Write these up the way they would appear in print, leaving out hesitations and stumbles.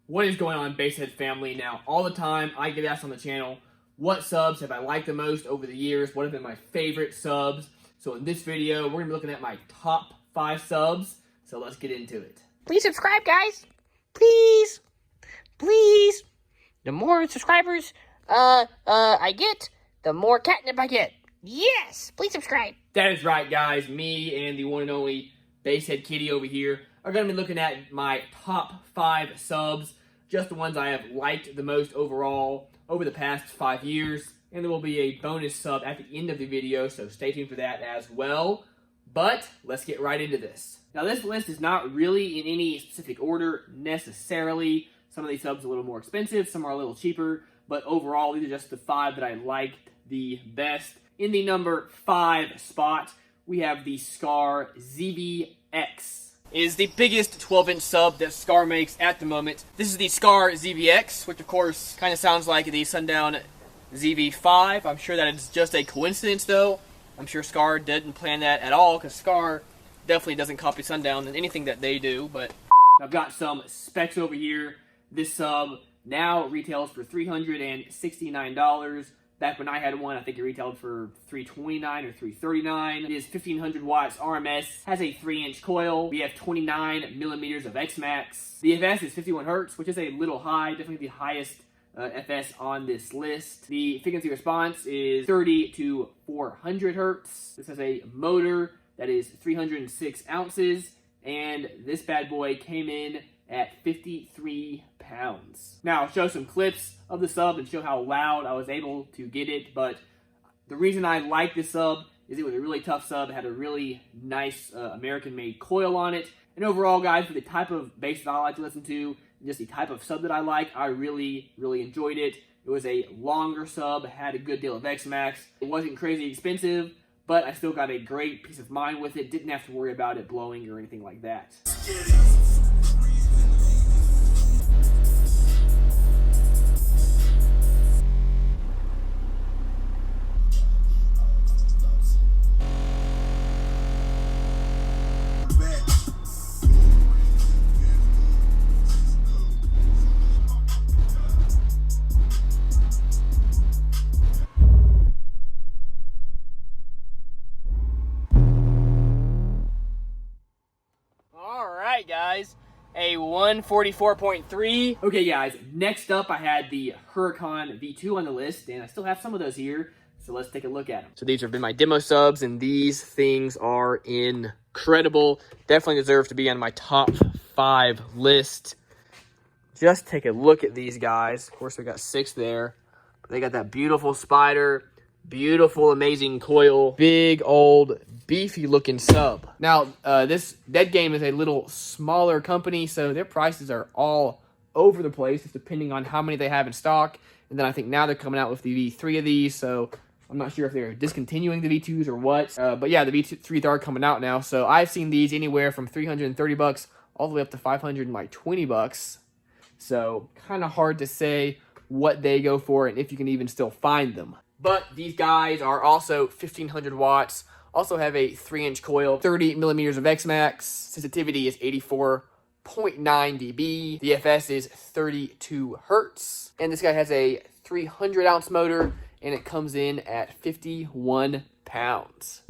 What is going on, Basehead family? Now, all the time I get asked on the channel, what subs have I liked the most over the years? What have been my favorite subs? So in this video, we're going to be looking at my top 5 subs. So let's get into it. Please subscribe, guys. Please. Please. The more subscribers I get, the more catnip I get. Yes. Please subscribe. That is right, guys. Me and the one and only Basehead Kitty over here are going to be looking at my top 5 subs, just the ones I have liked the most overall over the past 5 years. And there will be a bonus sub at the end of the video, so stay tuned for that as well. But let's get right into this. Now, this list is not really in any specific order necessarily. Some of these subs are a little more expensive, some are a little cheaper, but overall, these are just the 5 that I liked the best. In the number 5 spot, we have the Scar ZVX. It is the biggest 12-inch sub that Scar makes at the moment. This is the Scar ZVX, which of course kind of sounds like the Sundown XV3. I'm sure that it's just a coincidence though. I'm sure Scar didn't plan that at all, because Scar definitely doesn't copy Sundown in anything that they do. But I've got some specs over here. This sub now retails for $369. Back when I had one, I think it retailed for $329 or $339. It is 1500 watts RMS, has a 3-inch coil. We have 29 millimeters of X-Max. The FS is 51 hertz, which is a little high, definitely the highest FS on this list. The frequency response is 30 to 400 hertz. This has a motor that is 306 ounces, and this bad boy came in at 53 pounds. Now, I'll show some clips of the sub and show how loud I was able to get it, but the reason I like this sub is it was a really tough sub. It had a really nice American-made coil on it, and overall, guys, for the type of bass that I like to listen to, just the type of sub that I like, I really enjoyed it. It was a longer sub, had a good deal of X-Max. It wasn't crazy expensive, but I still got a great peace of mind with it. Didn't have to worry about it blowing or anything like that. Alright guys, a 144.3. Okay guys, next up I had the Huracan V2 on the list, and I still have some of those here, so let's take a look at them. So these have been my demo subs, and these things are incredible. Definitely deserve to be on my top 5 list. Just take a look at these guys. Of course we got 6 there. They got that beautiful spider, beautiful, amazing coil, big old beefy looking sub. Now, this Dead Game is a little smaller company, so their prices are all over the place, just depending on how many they have in stock. And then I think now they're coming out with the V3 of these, so I'm not sure if they're discontinuing the V2s or what. But yeah, the V3s are coming out now, so I've seen these anywhere from $330 all the way up to $520. So kind of hard to say what they go for and if you can even still find them. But these guys are also 1500 watts, also have a 3-inch coil, 30 millimeters of X-Max, sensitivity is 84.9 dB, the FS is 32 hertz, and this guy has a 300 ounce motor, and it comes in at 51 pounds.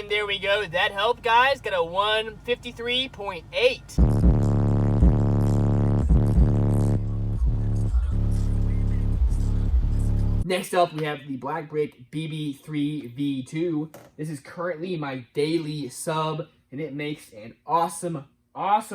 There we go. That helped, guys. Got a 153.8. Next up, we have the Brick BB3 V2. This is currently my daily sub, and it makes an awesome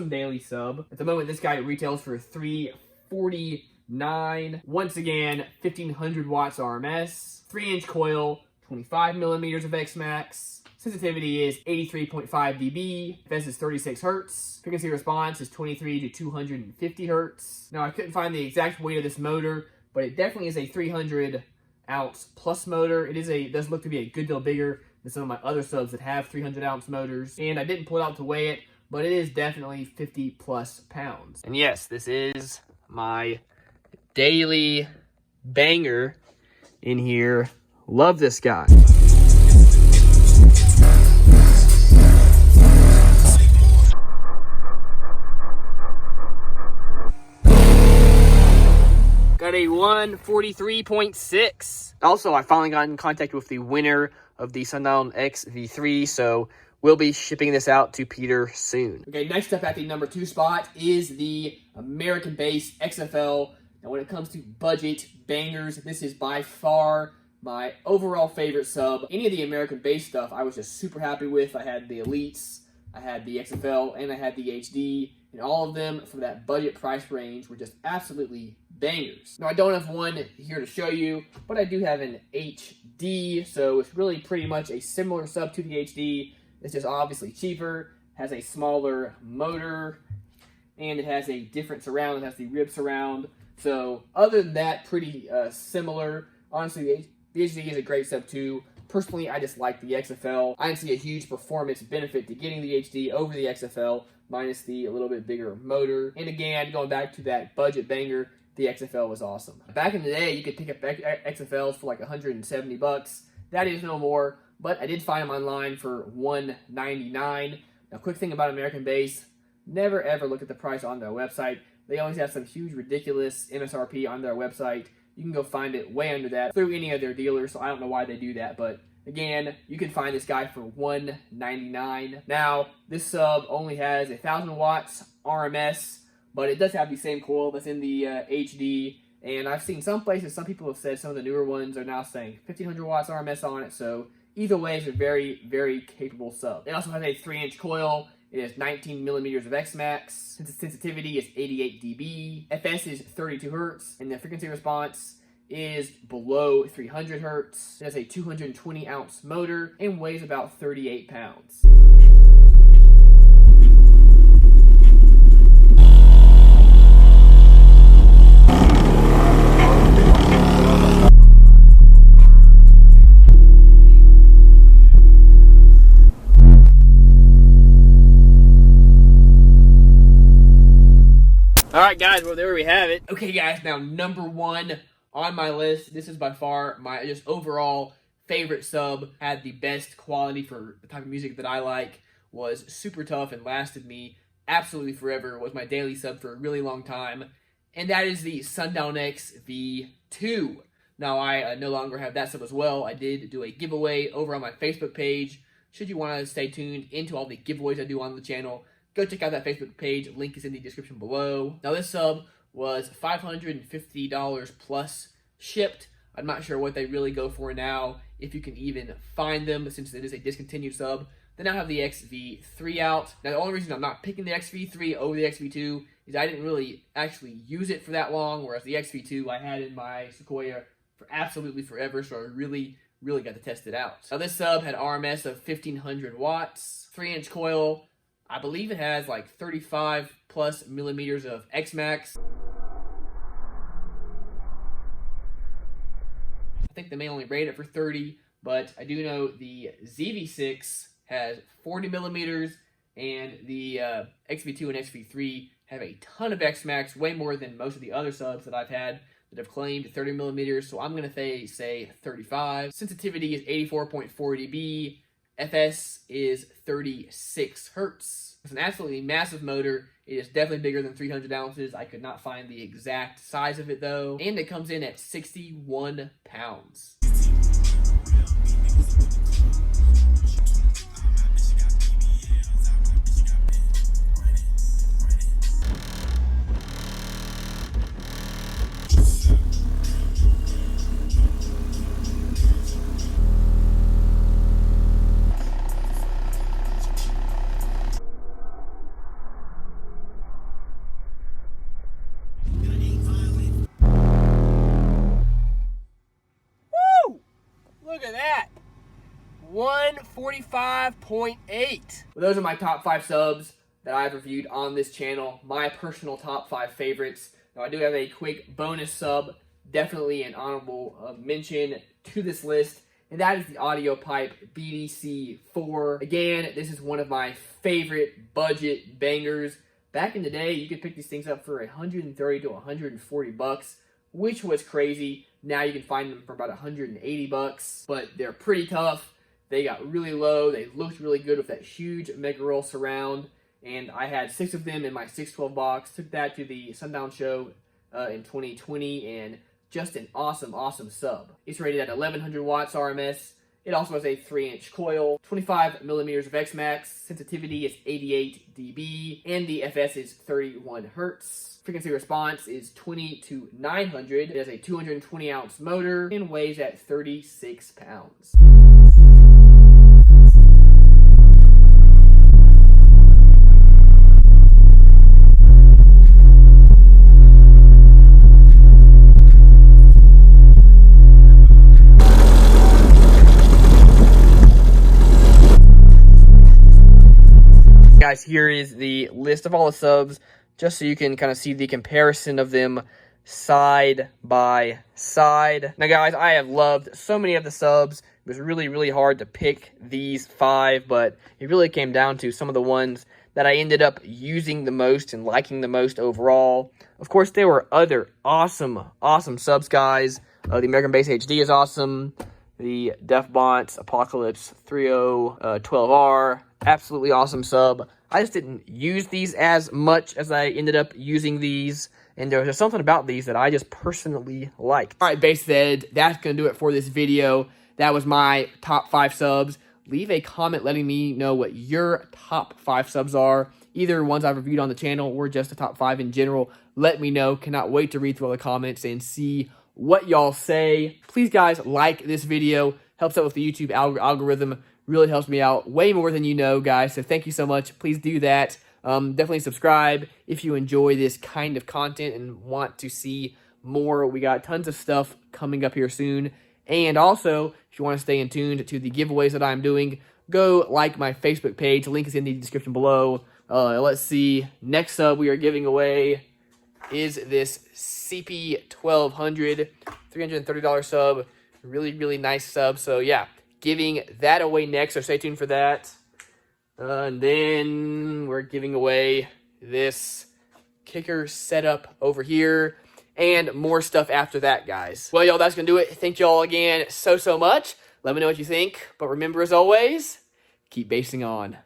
daily sub. At the moment, this guy retails for $349. Once again, 1500 watts RMS, 3-inch coil, 25 millimeters of X-Max. Sensitivity is 83.5 dB. FS is 36 hertz. Frequency response is 23 to 250 hertz. Now, I couldn't find the exact weight of this motor, but it definitely is a 300 ounce plus motor. It does look to be a good deal bigger than some of my other subs that have 300 ounce motors. And I didn't pull it out to weigh it, but it is definitely 50 plus pounds. And yes, this is my daily banger in here. Love this guy. Got a 143.6. Also, I finally got in contact with the winner of the Sundown XV3, so we'll be shipping this out to Peter soon. Okay, next up at the number 2 spot is the American Base XFL. Now, when it comes to budget bangers, this is by far my overall favorite sub. Any of the American Base stuff I was just super happy with. I had the Elites, I had the XFL, and I had the HD. And all of them for that budget price range were just absolutely bangers. Now, I don't have one here to show you, but I do have an HD, so it's really pretty much a similar sub to the HD. It's just obviously cheaper, has a smaller motor, and it has a different surround. It has the rib surround. So other than that, pretty similar. Honestly, the HD is a great sub too. Personally, I just like the XFL. I didn't see a huge performance benefit to getting the HD over the XFL, minus the a little bit bigger motor. And again, going back to that budget banger, the XFL was awesome. Back in the day, you could pick up XFLs for like 170 bucks. That is no more, but I did find them online for $199. Now, quick thing about American Base, never ever look at the price on their website. They always have some huge, ridiculous MSRP on their website. You can go find it way under that through any of their dealers, so I don't know why they do that, but again, you can find this guy for $199. Now, this sub only has 1,000 watts RMS, but it does have the same coil that's in the HD, and I've seen some places, some people have said some of the newer ones are now saying 1,500 watts RMS on it, so either way, it's a very, very capable sub. It also has a 3-inch coil. It has 19 millimeters of X-Max. Sensitivity is 88 dB. FS is 32 hertz, and the frequency response is below 300 hertz. It has a 220 ounce motor and weighs about 38 pounds. Alright guys, well there we have it. Okay guys, now number 1 on my list, this is by far my just overall favorite sub, had the best quality for the type of music that I like, was super tough and lasted me absolutely forever, was my daily sub for a really long time, and that is the Sundown XV3. Now I no longer have that sub as well. I did do a giveaway over on my Facebook page. Should you want to stay tuned into all the giveaways I do on the channel, go check out that Facebook page. Link is in the description below. Now, this sub was $550 plus shipped. I'm not sure what they really go for now, if you can even find them, since it is a discontinued sub. They now have the XV3 out. Now, the only reason I'm not picking the XV3 over the XV2 is I didn't really actually use it for that long, whereas the XV2 I had in my Sequoia for absolutely forever, so I really got to test it out. Now, this sub had RMS of 1,500 watts, 3-inch coil. I believe it has like 35 plus millimeters of X-Max. I think they may only rate it for 30, but I do know the ZV6 has 40 millimeters, and the XV2 and XV3 have a ton of X-Max, way more than most of the other subs that I've had that have claimed 30 millimeters, so I'm going to say 35. Sensitivity is 84.4 dB. FS is 36 hertz. It's an absolutely massive motor. It is definitely bigger than 300 ounces. I could not find the exact size of it though. And it comes in at 61 pounds. Look at that. 145.8. Well, those are my top 5 subs that I've reviewed on this channel. My personal top 5 favorites. Now, I do have a quick bonus sub, definitely an honorable mention to this list, and that is the Audio Pipe BDC4. Again, this is one of my favorite budget bangers. Back in the day, you could pick these things up for 130 to 140 bucks. which was crazy. Now you can find them for about 180 bucks, but they're pretty tough. They got really low. They looked really good with that huge Mega Roll surround. And I had 6 of them in my 612 box. Took that to the Sundown show in 2020, and just an awesome, awesome sub. It's rated at 1100 watts RMS. It also has a 3-inch coil, 25 millimeters of X-Max, sensitivity is 88 dB, and the FS is 31 hertz. Frequency response is 20 to 900. It has a 220 ounce motor and weighs at 36 pounds. Guys, here is the list of all the subs, just so you can kind of see the comparison of them side by side. Now, guys, I have loved so many of the subs. It was really, really hard to pick these 5, but it really came down to some of the ones that I ended up using the most and liking the most overall. Of course, there were other awesome, awesome subs, guys. The American Base HD is awesome. The Defbont Apocalypse 3012R, absolutely awesome sub. I just didn't use these as much as I ended up using these, and there was just something about these that I just personally liked. All right, Base Ed, that's going to do it for this video. That was my top 5 subs. Leave a comment letting me know what your top 5 subs are, either ones I've reviewed on the channel or just the top 5 in general. Let me know. Cannot wait to read through all the comments and see what y'all say. Please, guys, like this video. Helps out with the YouTube algorithm. Really helps me out way more than you know, guys. So thank you so much. Please do that. Definitely subscribe if you enjoy this kind of content and want to see more. We got tons of stuff coming up here soon. And also, if you want to stay in tune to the giveaways that I'm doing, go like my Facebook page. The link is in the description below. Let's see. Next sub we are giving away is this CP1200 $330 sub. Really, really nice sub. So yeah, giving that away next. So stay tuned for that. And then we're giving away this kicker setup over here and more stuff after that, guys. Well, y'all, that's gonna do it. Thank y'all again so much. Let me know what you think. But remember, as always, keep basing on.